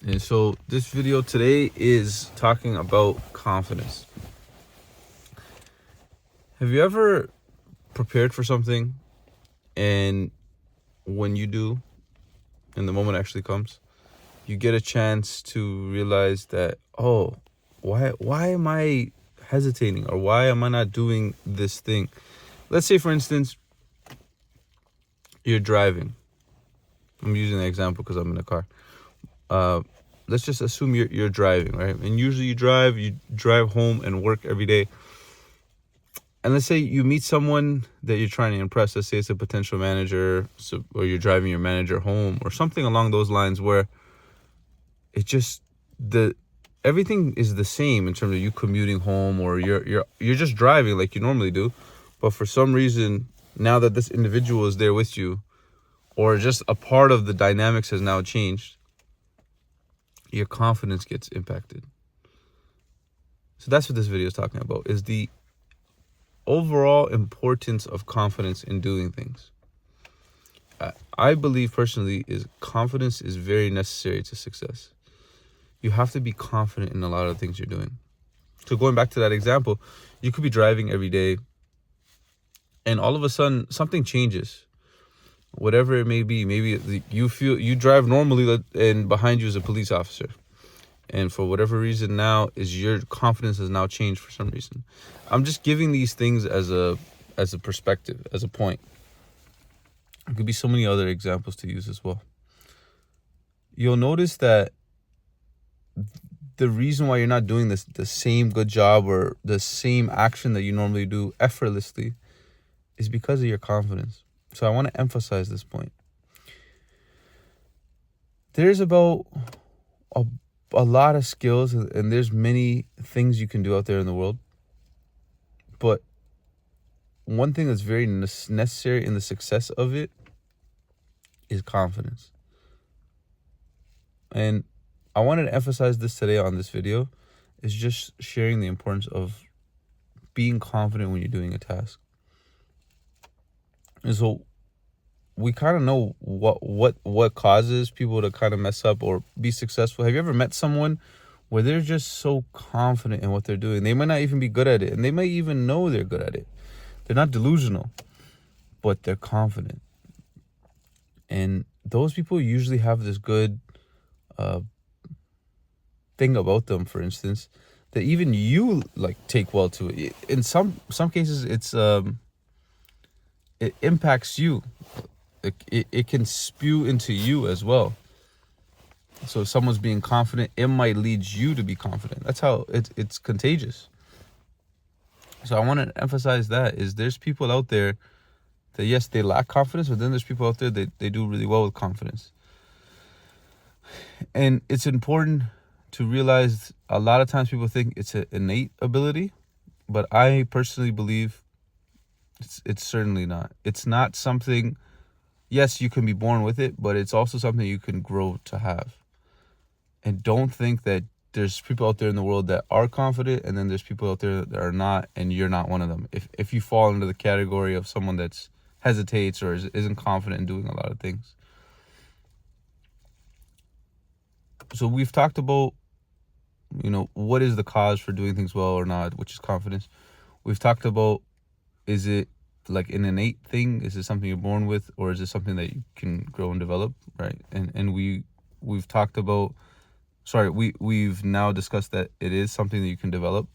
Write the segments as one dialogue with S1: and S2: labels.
S1: And so this video today is talking about confidence. Have you ever prepared for something and when you do, and the moment actually comes, you get a chance to realize that, oh, why am I hesitating, or why am I not doing this thing? Let's say, for instance, you're driving. I'm using the example because I'm in a car. Let's just assume you're driving, right? And usually you drive home and work every day. And let's say you meet someone that you're trying to impress. Let's say it's a potential manager, or you're driving your manager home, or something along those lines, where it just everything is the same in terms of you commuting home, or you're just driving like you normally do. But for some reason, now that this individual is there with you, or just a part of the dynamics has now changed, your confidence gets impacted. So that's what this video is talking about, is the overall importance of confidence in doing things. I believe personally is confidence is very necessary to success. You have to be confident in a lot of things you're doing. So going back to that example, you could be driving every day and all of a sudden something changes. Whatever it may be, maybe you drive normally and behind you is a police officer. And for whatever reason now is your confidence has now changed for some reason. I'm just giving these things as a perspective, as a point. There could be so many other examples to use as well. You'll notice that the reason why you're not doing the same good job or the same action that you normally do effortlessly is because of your confidence. So I want to emphasize this point. There's about a lot of skills, and there's many things you can do out there in the world. But one thing that's very necessary in the success of it is confidence. And I wanted to emphasize this today on this video, is just sharing the importance of being confident when you're doing a task. And so we kind of know what causes people to kind of mess up or be successful. Have you ever met someone where they're just so confident in what they're doing? They might not even be good at it, and they might even know they're good at it. They're not delusional, but they're confident. And those people usually have this good thing about them, for instance, that even you take well to it. In some cases, it impacts you. It can spew into you as well. So if someone's being confident, it might lead you to be confident. That's how it's contagious. So I want to emphasize that is there's people out there that, yes, they lack confidence, but then there's people out there that they do really well with confidence. And it's important to realize a lot of times people think it's an innate ability, but I personally believe it's certainly not. It's not something, yes, you can be born with it, but it's also something you can grow to have. And don't think that there's people out there in the world that are confident and then there's people out there that are not, and you're not one of them. If you fall into the category of someone that's hesitates or isn't confident in doing a lot of things. So we've talked about, what is the cause for doing things well or not, which is confidence. We've talked about, is it like an innate thing? Is it something you're born with, or is it something that you can grow and develop, right? And we've talked about, we've now discussed that it is something that you can develop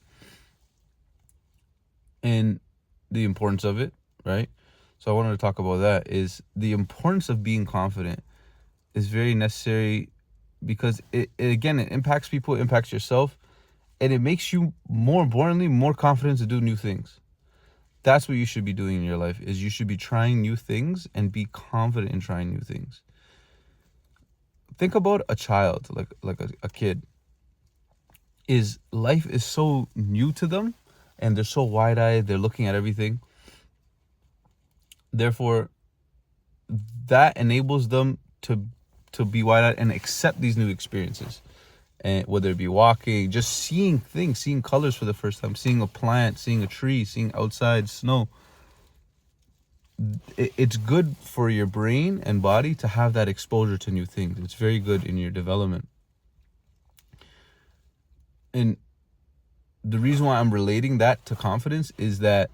S1: and the importance of it, right? So I wanted to talk about that, is the importance of being confident is very necessary because it impacts people, it impacts yourself, and it makes you, more importantly, more confident to do new things. That's what you should be doing in your life, is you should be trying new things and be confident in trying new things. Think about a child, like a kid. Life is so new to them and they're so wide-eyed, they're looking at everything. Therefore, that enables them to be wide-eyed and accept these new experiences. And whether it be walking, just seeing things, seeing colors for the first time, seeing a plant, seeing a tree, seeing outside snow. It's good for your brain and body to have that exposure to new things. It's very good in your development. And the reason why I'm relating that to confidence is that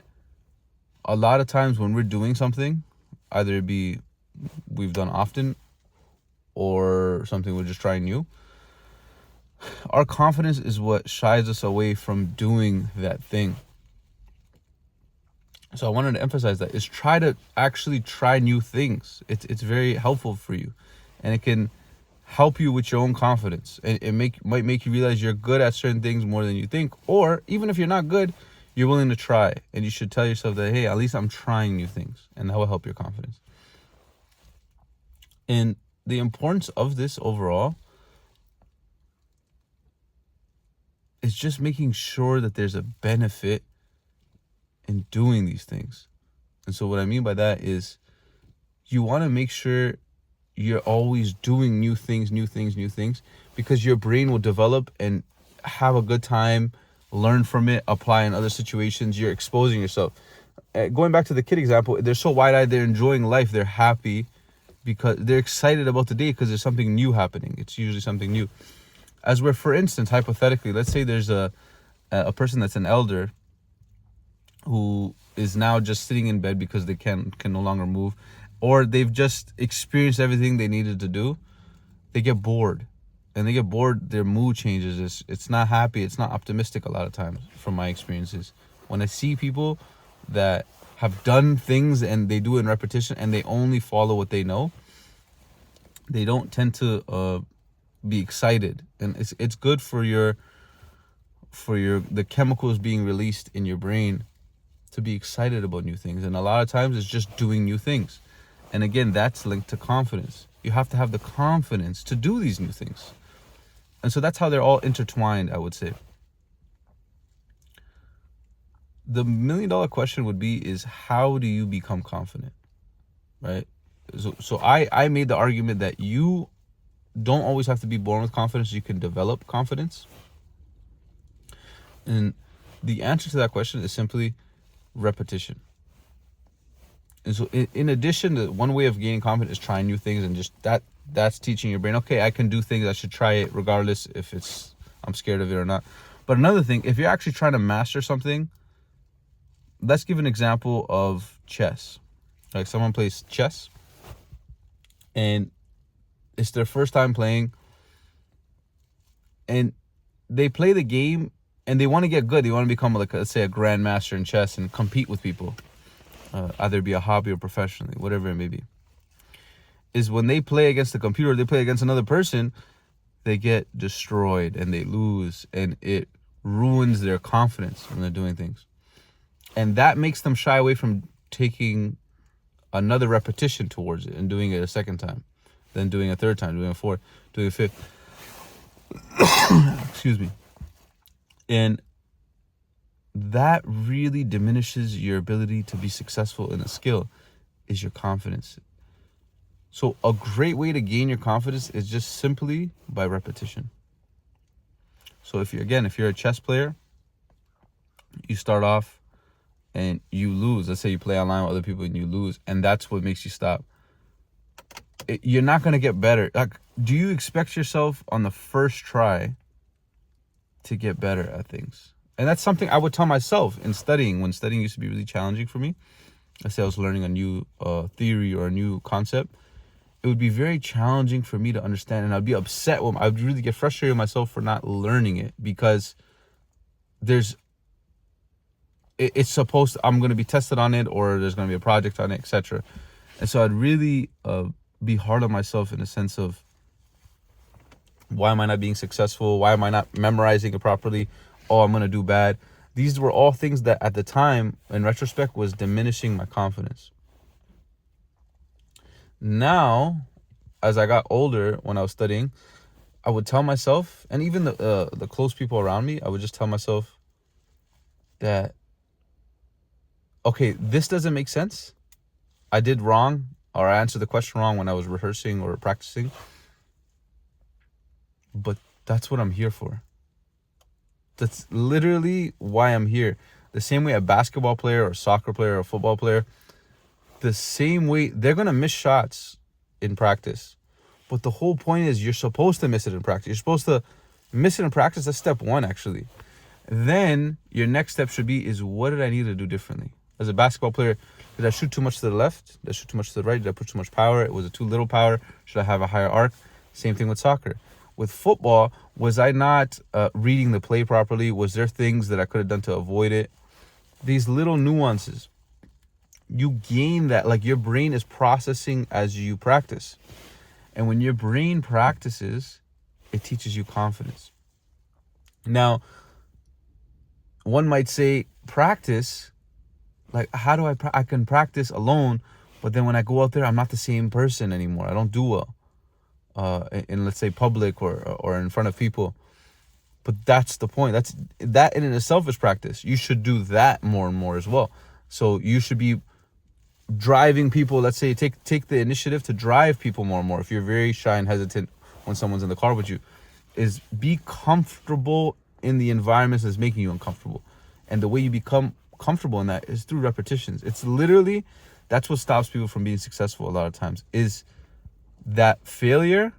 S1: a lot of times when we're doing something, either it be we've done often or something we're just trying new, our confidence is what shies us away from doing that thing. So I wanted to emphasize that is try to actually try new things. It's very helpful for you, and it can help you with your own confidence. And it might make you realize you're good at certain things more than you think, or even if you're not good, you're willing to try. And you should tell yourself that, hey, at least I'm trying new things, and that will help your confidence. And the importance of this overall is just making sure that there's a benefit in doing these things. And so what I mean by that is you want to make sure you're always doing new things, because your brain will develop and have a good time, learn from it, apply in other situations. You're exposing yourself. Going back to the kid example, they're so wide-eyed, they're enjoying life, they're happy because they're excited about the day because there's something new happening. It's usually something new. As where, for instance, hypothetically, let's say there's a person that's an elder who is now just sitting in bed because they can no longer move, or they've just experienced everything they needed to do. They get bored, and their mood changes. It's not happy, it's not optimistic a lot of times from my experiences. When I see people that have done things and they do it in repetition and they only follow what they know, they don't tend to be excited. And it's good for the chemicals being released in your brain to be excited about new things. And a lot of times it's just doing new things. And again, that's linked to confidence. You have to have the confidence to do these new things. And so that's how they're all intertwined, I would say. The $1 million question would be is how do you become confident, right? So I made the argument that you don't always have to be born with confidence. You can develop confidence. And the answer to that question is simply repetition. And so in addition to one way of gaining confidence is trying new things, and just that's teaching your brain, okay, I can do things, I should try it regardless if I'm scared of it or not. But another thing, if you're actually trying to master something, let's give an example of chess. Like someone plays chess and it's their first time playing, and they play the game and they want to get good. They want to become, like, let's say, a grandmaster in chess and compete with people, either be a hobby or professionally, whatever it may be. Is when they play against the computer, they play against another person, they get destroyed and they lose, and it ruins their confidence when they're doing things. And that makes them shy away from taking another repetition towards it and doing it a second time, then doing a third time, doing a fourth, doing a fifth. Excuse me. And that really diminishes your ability to be successful in a skill, is your confidence. So a great way to gain your confidence is just simply by repetition. So if you're a chess player, you start off and you lose. Let's say you play online with other people and you lose, and that's what makes you stop. You're not going to get better. Like, do you expect yourself on the first try to get better at things? And that's something I would tell myself in studying, when studying used to be really challenging for me. Let's say I was learning a new theory or a new concept. It would be very challenging for me to understand, and I'd be upset when I'd really get frustrated with myself for not learning it, because it's supposed to, I'm going to be tested on it, or there's going to be a project on it, etc. And so I'd really be hard on myself in the sense of, why am I not being successful? Why am I not memorizing it properly? Oh, I'm going to do bad. These were all things that at the time, in retrospect, was diminishing my confidence. Now, as I got older, when I was studying, I would tell myself, and even the close people around me, I would just tell myself that, okay, this doesn't make sense. I did wrong, or I answered the question wrong when I was rehearsing or practicing. But that's what I'm here for. That's literally why I'm here. The same way a basketball player or soccer player or a football player, the same way they're going to miss shots in practice. But the whole point is you're supposed to miss it in practice. You're supposed to Miss it in practice, that's step one, actually. Then your next step should be is what did I need to do differently? As a basketball player, did I shoot too much to the left? Did I shoot too much to the right? Did I put too much power? Was it too little power? Should I have a higher arc? Same thing with soccer. With football, was I not reading the play properly? Was there things that I could have done to avoid it? These little nuances, you gain that, like your brain is processing as you practice. And when your brain practices, it teaches you confidence. Now, one might say practice, like how do I can practice alone, but then when I go out there, I'm not the same person anymore. I don't do well in let's say public or in front of people. But that's the point. That in itself is practice. You should do that more and more as well. So you should be driving people, let's say take the initiative to drive people more and more. If you're very shy and hesitant when someone's in the car with you, is be comfortable in the environments that's making you uncomfortable. And the way you become comfortable in that is through repetitions. It's literally, that's what stops people from being successful a lot of times, is that failure.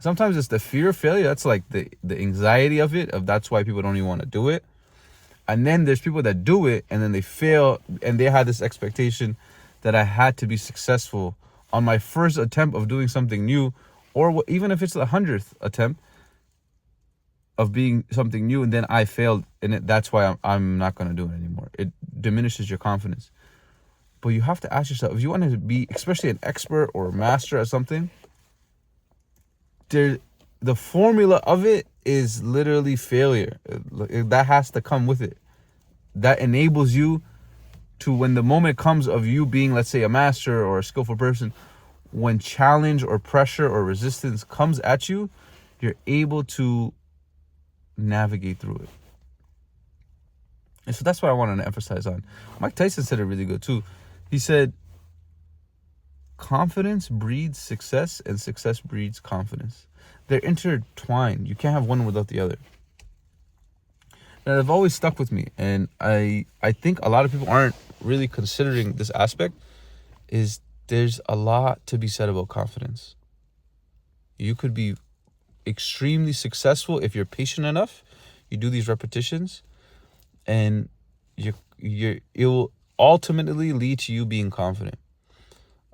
S1: Sometimes it's the fear of failure. That's like the anxiety of it, of that's why people don't even want to do it. And then there's people that do it and then they fail and they had this expectation that I had to be successful on my first attempt of doing something new, or even if it's the 100th attempt of being something new, and then I failed in it. That's why I'm not going to do it anymore. It diminishes your confidence. But you have to ask yourself, if you want to be, especially an expert or a master at something, the formula of it is literally failure. That has to come with it. That enables you to, when the moment comes of you being, let's say, a master or a skillful person, when challenge or pressure or resistance comes at you, you're able to navigate through it. And so that's what I wanted to emphasize on. Mike Tyson said it really good too. He said, confidence breeds success and success breeds confidence. They're intertwined. You can't have one without the other. That have always stuck with me, and I think a lot of people aren't really considering this aspect, is there's a lot to be said about confidence. You could be extremely successful if you're patient enough. You do these repetitions, and it will ultimately lead to you being confident.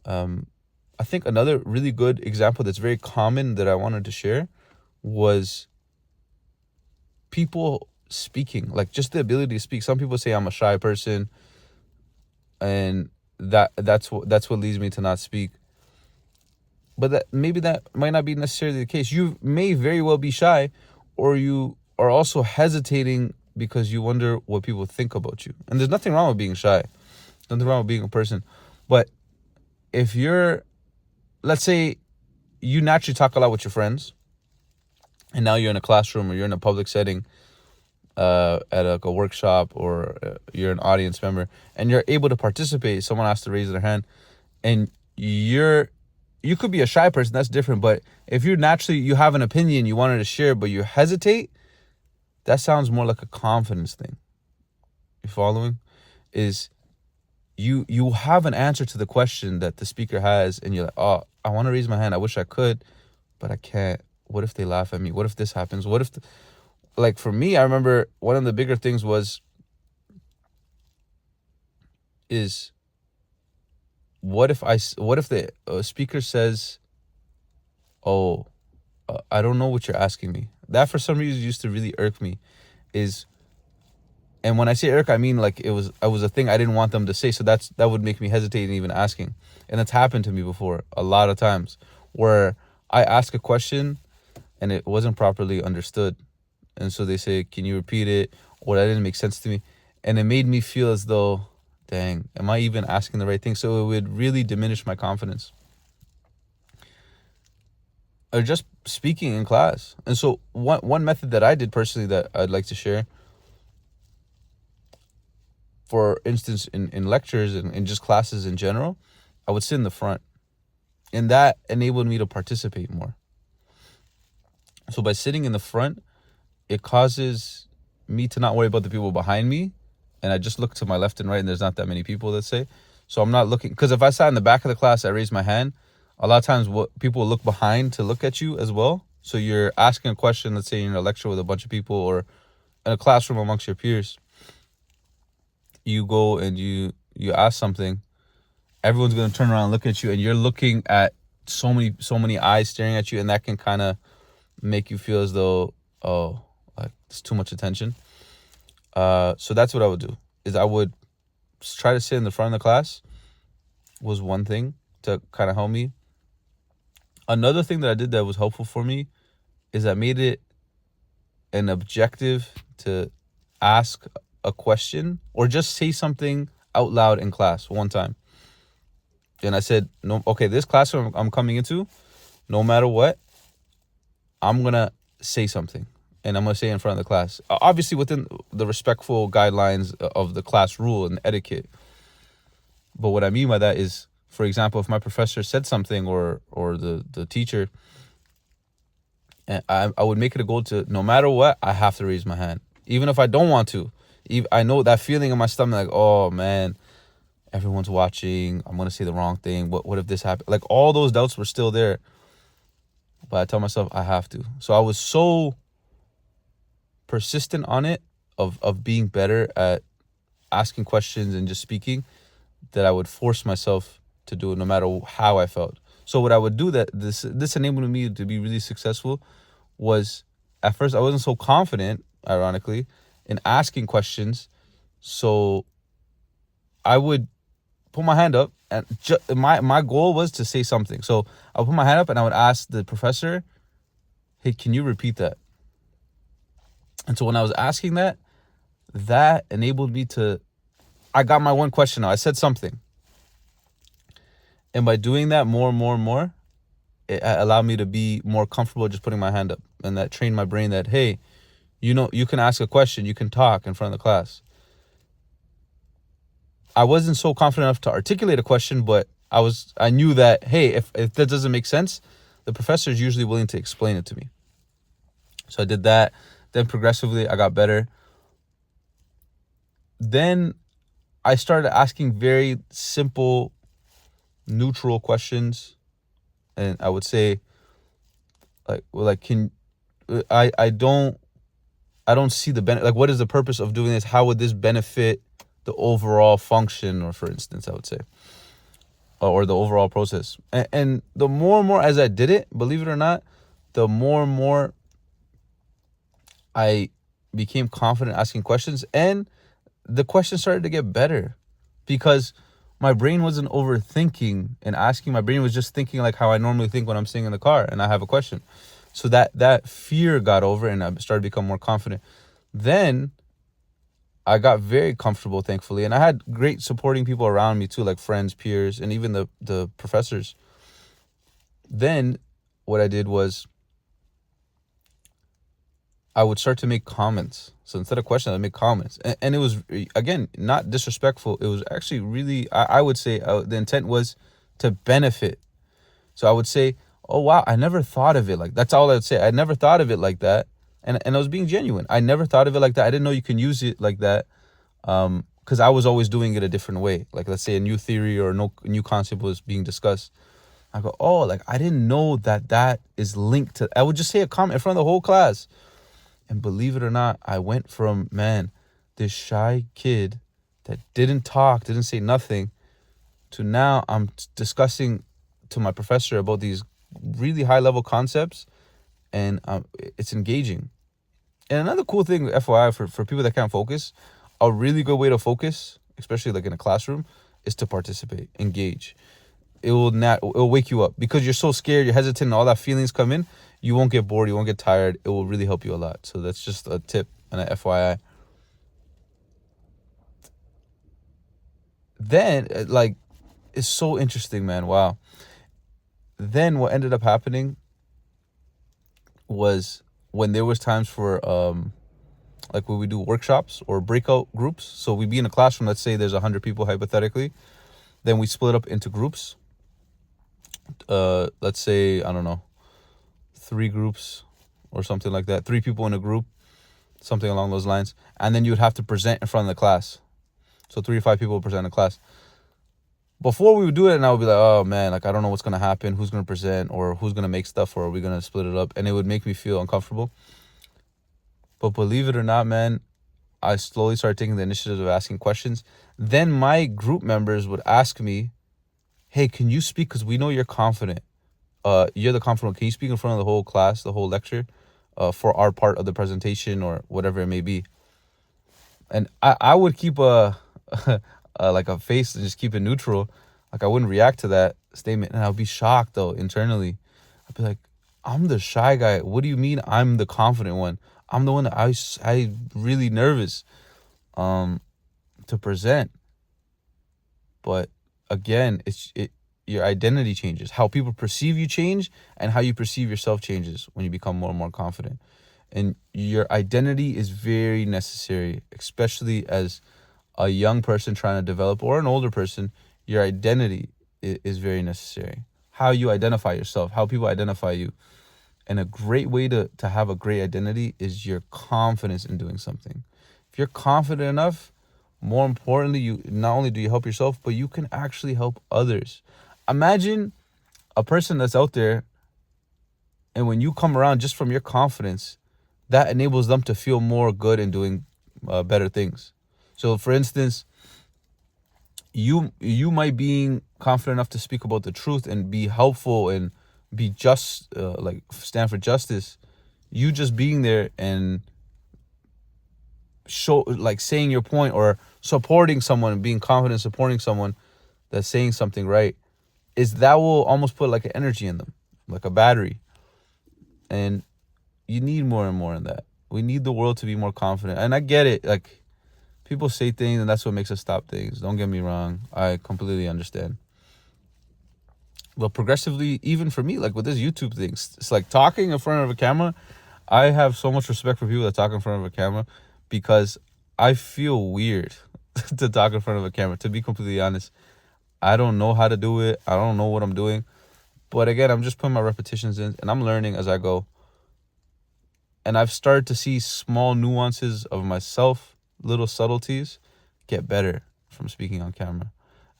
S1: I think another really good example that's very common that I wanted to share was people speaking, like just the ability to speak. Some people say I'm a shy person, and that's what leads me to not speak. But that might not be necessarily the case. You may very well be shy, or you are also hesitating because you wonder what people think about you. And there's nothing wrong with being shy. Nothing wrong with being a person. But if you're, let's say you naturally talk a lot with your friends, and now you're in a classroom or you're in a public setting, at a workshop, or you're an audience member and you're able to participate, someone has to raise their hand, and you could be a shy person, that's different. But if you're naturally, you have an opinion, you wanted to share, but you hesitate, that sounds more like a confidence thing. You following? Is you have an answer to the question that the speaker has, and you're like, oh, I want to raise my hand, I wish I could, but I can't. What if they laugh at me? What if this happens? What if like for me, I remember one of the bigger things is what if the speaker says, oh, I don't know what you're asking me. That for some reason used to really irk me. And when I say irk, I mean like it was a thing I didn't want them to say. So that would make me hesitate in even asking. And it's happened to me before a lot of times, where I ask a question and it wasn't properly understood. And so they say, can you repeat it? Or that didn't make sense to me. And it made me feel as though, dang, am I even asking the right thing? So it would really diminish my confidence. Or just speaking in class. And so one method that I did personally that I'd like to share, for instance, in lectures and in just classes in general, I would sit in the front. And that enabled me to participate more. So by sitting in the front, it causes me to not worry about the people behind me. And I just look to my left and right, and there's not that many people, let's say. So I'm not looking, because if I sat in the back of the class, I raised my hand, a lot of times what people will look behind to look at you as well. So you're asking a question, let's say you're in a lecture with a bunch of people or in a classroom amongst your peers. You go and you ask something. Everyone's going to turn around and look at you, and you're looking at so many eyes staring at you, and that can kind of make you feel as though, oh, like it's too much attention. So that's what I would do, is I would try to sit in the front of the class. Was one thing to kind of help me. Another thing that I did that was helpful for me is I made it an objective to ask a question or just say something out loud in class one time. And I said, no, okay, this classroom I'm coming into, no matter what, I'm going to say something. And I'm going to say it in front of the class. Obviously within the respectful guidelines of the class rule and etiquette. But what I mean by that is, for example, if my professor said something or the teacher, and I would make it a goal to, no matter what, I have to raise my hand. Even if I don't want to. I know that feeling in my stomach, like, oh, man, everyone's watching. I'm going to say the wrong thing. What if this happened? Like, all those doubts were still there. But I tell myself I have to. So I was so persistent on it of being better at asking questions and just speaking that I would force myself to do it no matter how I felt. So what I would do that this enabled me to be really successful was, at first I wasn't so confident, ironically, in asking questions. So I would put my hand up, and my goal was to say something. So I would put my hand up and I would ask the professor, hey, can you repeat that? And so when I was asking that enabled me to, I got my one question out. I said something. And by doing that more and more and more, it allowed me to be more comfortable just putting my hand up. And that trained my brain that, hey, you can ask a question, you can talk in front of the class. I wasn't so confident enough to articulate a question, but I knew that, hey, if that doesn't make sense, the professor is usually willing to explain it to me. So I did that. Then progressively, I got better. Then I started asking very simple, neutral questions. And I would say, I don't see the benefit. Like, what is the purpose of doing this? How would this benefit the overall function, or for instance, I would say, or the overall process? And the more and more as I did it, believe it or not, the more and more I became confident asking questions, and the questions started to get better because my brain wasn't overthinking and asking. My brain was just thinking like how I normally think when I'm sitting in the car and I have a question. So that fear got over and I started to become more confident. Then I got very comfortable, thankfully. And I had great supporting people around me too, like friends, peers, and even the professors. Then what I did was I would start to make comments. So instead of questions, I'd make comments. And it was, again, not disrespectful. It was actually really, I would say the intent was to benefit. So I would say, oh, wow, I never thought of it like, that's all I would say. I never thought of it like that. And I was being genuine. I never thought of it like that. I didn't know you can use it like that. Because I was always doing it a different way. Like, let's say a new theory or a new concept was being discussed. I go, oh, like, I didn't know that is linked to, I would just say a comment in front of the whole class. And believe it or not, I went from, man, this shy kid that didn't talk, didn't say nothing, to now I'm discussing to my professor about these really high level concepts, and it's engaging. And another cool thing, FYI, for people that can't focus, a really good way to focus, especially like in a classroom, is to participate, engage. It'll wake you up because you're so scared, you're hesitant, and all that feelings come in. You won't get bored, you won't get tired. It will really help you a lot. So that's just a tip and an FYI. Then, it's so interesting, man. Wow. Then what ended up happening was when there was times for like when we do workshops or breakout groups. So we'd be in a classroom, let's say there's 100 people hypothetically. Then we split up into groups. Let's say, I don't know, 3 groups or something like that. 3 people in a group, something along those lines. And then you would have to present in front of the class. So 3 to 5 people present in class. Before we would do it, and I would be like, oh man, like I don't know what's gonna happen, who's gonna present, or who's gonna make stuff, or are we gonna split it up, and it would make me feel uncomfortable. But believe it or not, man, I slowly started taking the initiative of asking questions. Then my group members would ask me, hey, can you speak? Because we know you're confident. You're the confident one. Can you speak in front of the whole class, the whole lecture, for our part of the presentation or whatever it may be? And I would keep like a face and just keep it neutral. Like I wouldn't react to that statement. And I would be shocked though internally. I'd be like, I'm the shy guy. What do you mean I'm the confident one? I'm the one that I really nervous to present. But again, your identity changes. How people perceive you change, and how you perceive yourself changes when you become more and more confident. And your identity is very necessary, especially as a young person trying to develop, or an older person. Your identity is very necessary. How you identify yourself, how people identify you. And a great way to have a great identity is your confidence in doing something. If you're confident enough, more importantly, you not only do you help yourself, but you can actually help others. Imagine a person that's out there, and when you come around just from your confidence, that enables them to feel more good in doing better things. So for instance, you might being confident enough to speak about the truth and be helpful and be just, like stand for justice. You just being there and show, like saying your point, or supporting someone and being confident supporting someone that's saying something right, is that will almost put like an energy in them, like a battery. And you need more and more in that. We need the world to be more confident. And I get it. Like people say things and that's what makes us stop things. Don't get me wrong. I completely understand. But progressively, even for me, like with this YouTube thing, it's like talking in front of a camera. I have so much respect for people that talk in front of a camera, because I feel weird to talk in front of a camera. To be completely honest, I don't know how to do it. I don't know what I'm doing. But again, I'm just putting my repetitions in and I'm learning as I go. And I've started to see small nuances of myself, little subtleties, get better from speaking on camera.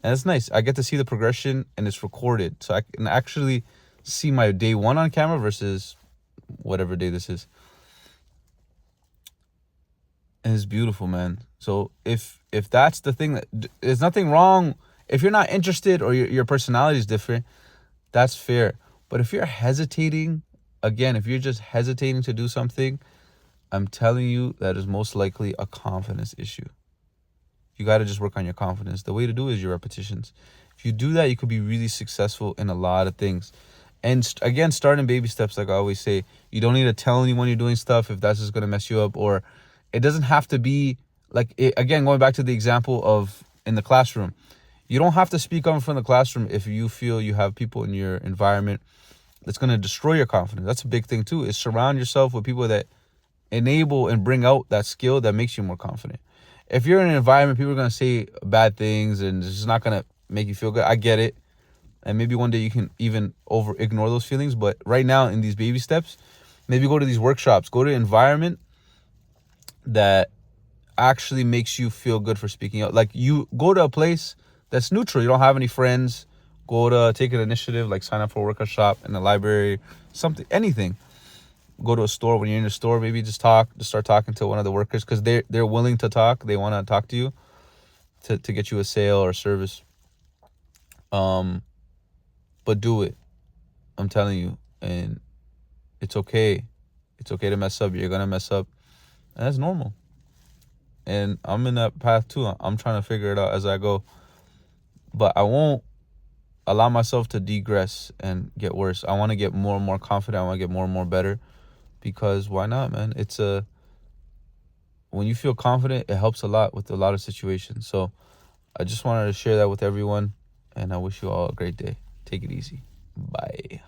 S1: And it's nice. I get to see the progression and it's recorded. So I can actually see my day one on camera versus whatever day this is. And it's beautiful, man. So if that's the thing, that there's nothing wrong. If you're not interested, or your personality is different, that's fair. But if you're hesitating, again, if you're just hesitating to do something, I'm telling you that is most likely a confidence issue. You got to just work on your confidence. The way to do it is your repetitions. If you do that, you could be really successful in a lot of things. And again, start in baby steps. Like I always say, you don't need to tell anyone you're doing stuff if that's just going to mess you up. Or it doesn't have to be like, again, going back to the example of in the classroom, you don't have to speak up in front of the classroom if you feel you have people in your environment that's going to destroy your confidence. That's a big thing too, is surround yourself with people that enable and bring out that skill that makes you more confident. If you're in an environment, people are going to say bad things and it's just not going to make you feel good. I get it. And maybe one day you can even ignore those feelings. But right now in these baby steps, maybe go to these workshops, go to an environment that actually makes you feel good for speaking out. Like you go to a place that's neutral. You don't have any friends. Go to take an initiative, like sign up for a workout shop in the library, something, anything. Go to a store. When you're in the store, maybe just start talking to one of the workers, because they're willing to talk. They want to talk to you to get you a sale or service. But do it. I'm telling you. And it's okay. It's okay to mess up. You're going to mess up. And that's normal. And I'm in that path too. I'm trying to figure it out as I go. But I won't allow myself to degress and get worse. I want to get more and more confident. I want to get more and more better. Because why not, man? When you feel confident, it helps a lot with a lot of situations. So I just wanted to share that with everyone. And I wish you all a great day. Take it easy. Bye.